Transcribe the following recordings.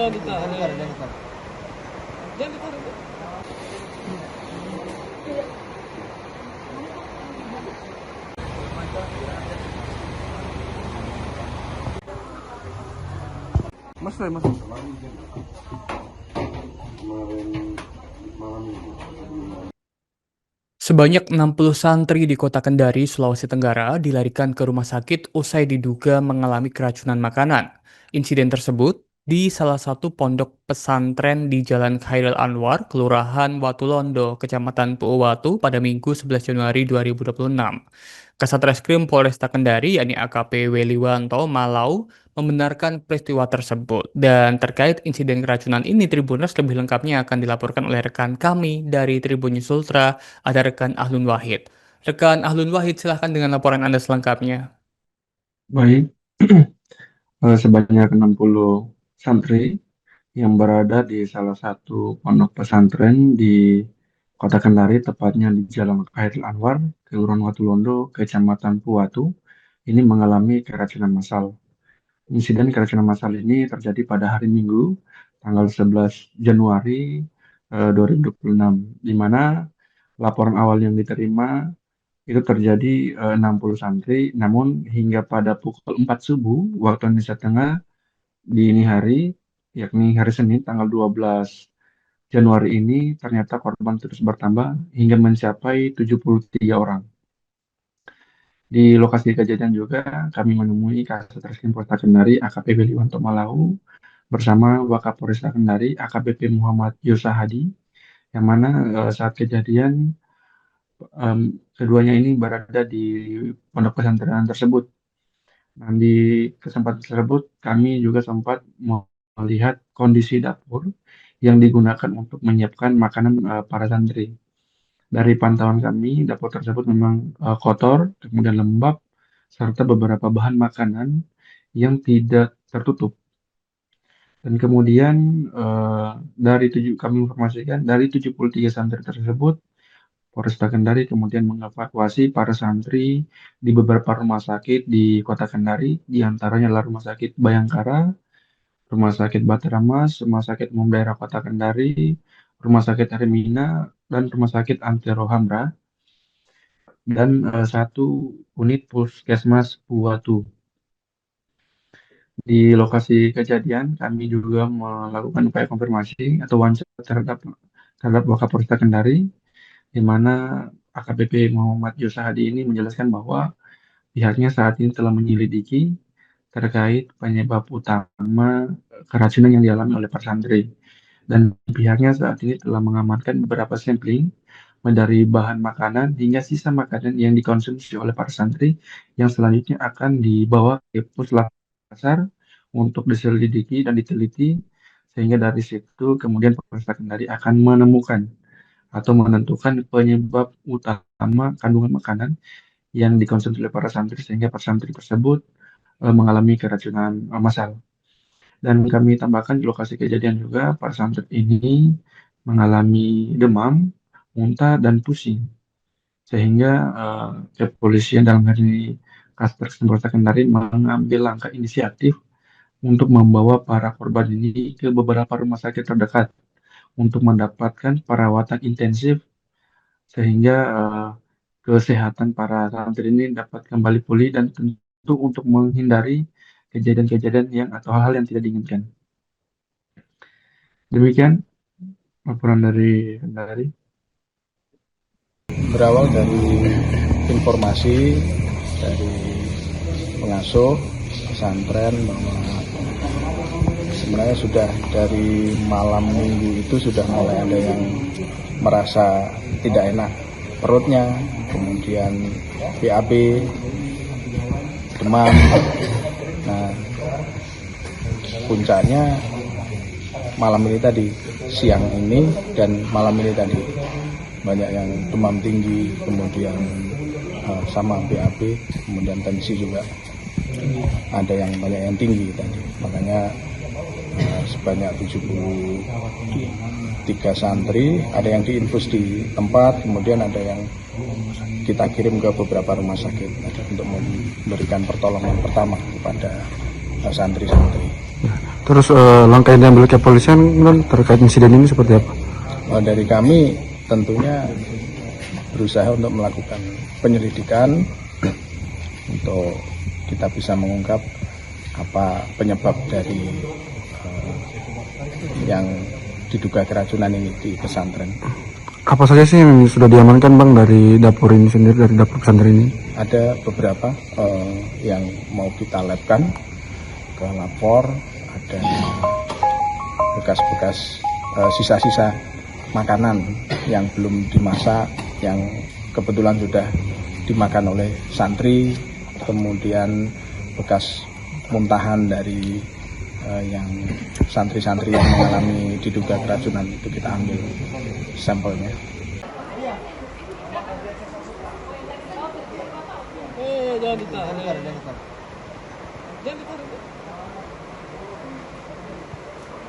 jangan ditahan. Jangan ditahan. Mas, Sebanyak 60 santri di Kota Kendari, Sulawesi Tenggara dilarikan ke rumah sakit usai diduga mengalami keracunan makanan. Insiden tersebut di salah satu pondok pesantren di Jalan Khairil Anwar, Kelurahan Watulondo, Kecamatan Puuwatu pada Minggu 11 Januari 2026. Kasat Reskrim Polresta Kendari, yakni AKP Weliwanto Malau, membenarkan peristiwa tersebut. Dan terkait insiden keracunan ini, Tribuners lebih lengkapnya akan dilaporkan oleh rekan kami dari Tribun News Ultra, ada rekan Ahlun Wahid. Rekan Ahlun Wahid, silahkan dengan laporan Anda selengkapnya. baik. Sebanyak 60 santri yang berada di salah satu pondok pesantren di Kota Kendari, tepatnya di Jalan Khairil Anwar, Kelurahan Watulondo, Kecamatan Puwatu, ini mengalami keracunan massal. Insiden keracunan massal ini terjadi pada hari Minggu, tanggal 11 Januari 2026, di mana laporan awal yang diterima itu terjadi 60 santri, namun hingga pada pukul 4 subuh waktu Indonesia Tengah dini hari, yakni hari Senin tanggal 12 Januari ini, ternyata korban terus bertambah hingga mencapai 73 orang. Di lokasi kejadian juga kami menemui Kasat Reskrim Polresta Kendari AKP Weliwanto Malau bersama Wakapolresta Kendari AKBP Muhammad Yosa Hadi, yang mana saat kejadian keduanya ini berada di pondok pesantren tersebut. Nah, di kesempatan tersebut kami juga sempat melihat kondisi dapur yang digunakan untuk menyiapkan makanan para santri. Dari pantauan kami, dapur tersebut memang kotor, kemudian lembab, serta beberapa bahan makanan yang tidak tertutup. Dan kemudian kami informasikan dari 73 santri tersebut, Polresta Kendari kemudian mengevakuasi para santri di beberapa rumah sakit di Kota Kendari, di antaranya adalah Rumah Sakit Bayangkara, Rumah Sakit Bataramas, Rumah Sakit Umum Daerah Kota Kendari, Rumah Sakit Hermina, dan Rumah Sakit Antero Hamra, dan satu unit Puskesmas Puwatu. Di lokasi kejadian, kami juga melakukan upaya konfirmasi atau wawancara terhadap Wakapolresta Kendari, di mana AKBP Muhammad Yusahadi ini menjelaskan bahwa pihaknya saat ini telah menyelidiki terkait penyebab utama keracunan yang dialami oleh para santri. Dan pihaknya saat ini telah mengamankan beberapa sampling dari bahan makanan hingga sisa makanan yang dikonsumsi oleh para santri yang selanjutnya akan dibawa ke Puslapasar untuk diselidiki dan diteliti, sehingga dari situ kemudian Polresta Kendari akan menemukan atau menentukan penyebab utama kandungan makanan yang dikonsumsi oleh para santri sehingga para santri tersebut mengalami keracunan massal. Dan kami tambahkan di lokasi kejadian juga para santri ini mengalami demam, muntah, dan pusing. Sehingga kepolisian dalam hal ini Kasat Polresta Kendari mengambil langkah inisiatif untuk membawa para korban ini ke beberapa rumah sakit terdekat untuk mendapatkan perawatan intensif sehingga kesehatan para santri ini dapat kembali pulih dan tentu untuk menghindari kejadian-kejadian yang atau hal-hal yang tidak diinginkan. Demikian laporan dari Kendari. Berawal dari informasi dari pengasuh pesantren bahwa sebenarnya sudah dari malam minggu itu sudah mulai ada yang merasa tidak enak perutnya, kemudian BAB, demam. Nah, puncaknya malam ini tadi, siang ini dan malam ini tadi banyak yang demam tinggi, kemudian sama BAB, kemudian tensi juga ada yang banyak yang tinggi tadi. Makanya sebanyak 73 santri, ada yang diinfus di tempat, kemudian ada yang kita kirim ke beberapa rumah sakit untuk memberikan pertolongan pertama kepada santri-santri. Terus langkah yang diambil kepolisian kan terkait insiden ini seperti apa? Dari kami tentunya berusaha untuk melakukan penyelidikan untuk kita bisa mengungkap apa penyebab dari yang diduga keracunan ini di pesantren. Apa saja sih yang sudah diamankan Bang dari dapur ini sendiri, dari dapur pesantren ini? Ada beberapa yang mau kita labkan ke lapor, ada bekas-bekas sisa-sisa makanan yang belum dimasak, yang kebetulan sudah dimakan oleh santri, kemudian bekas muntahan dari yang santri-santri yang mengalami diduga keracunan itu kita ambil sampelnya. Jangan ditahan. Jangan ditahan.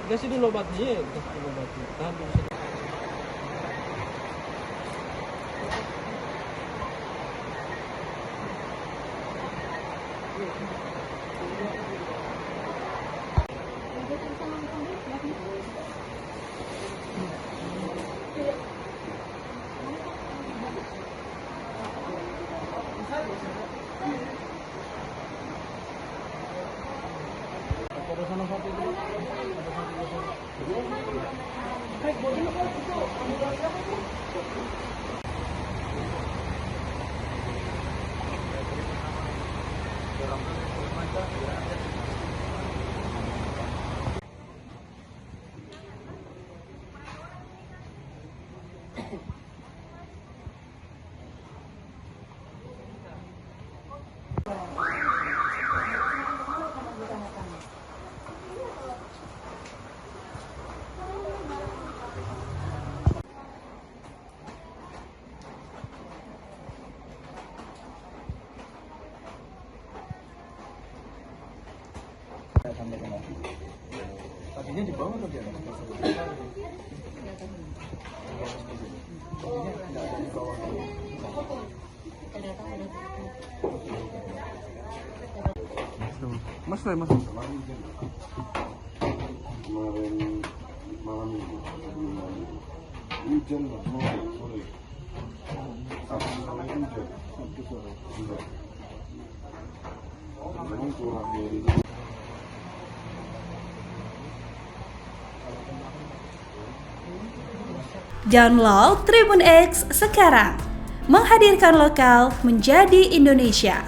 Kasih dulu obatnya. Tahan dulu. Tadinya di bawah atau di atas? Mas, kemarin malam itu hujan mas, sore. Sabtu sore hujan. Memang kurang dari Download Tribun X sekarang, menghadirkan lokal menjadi Indonesia.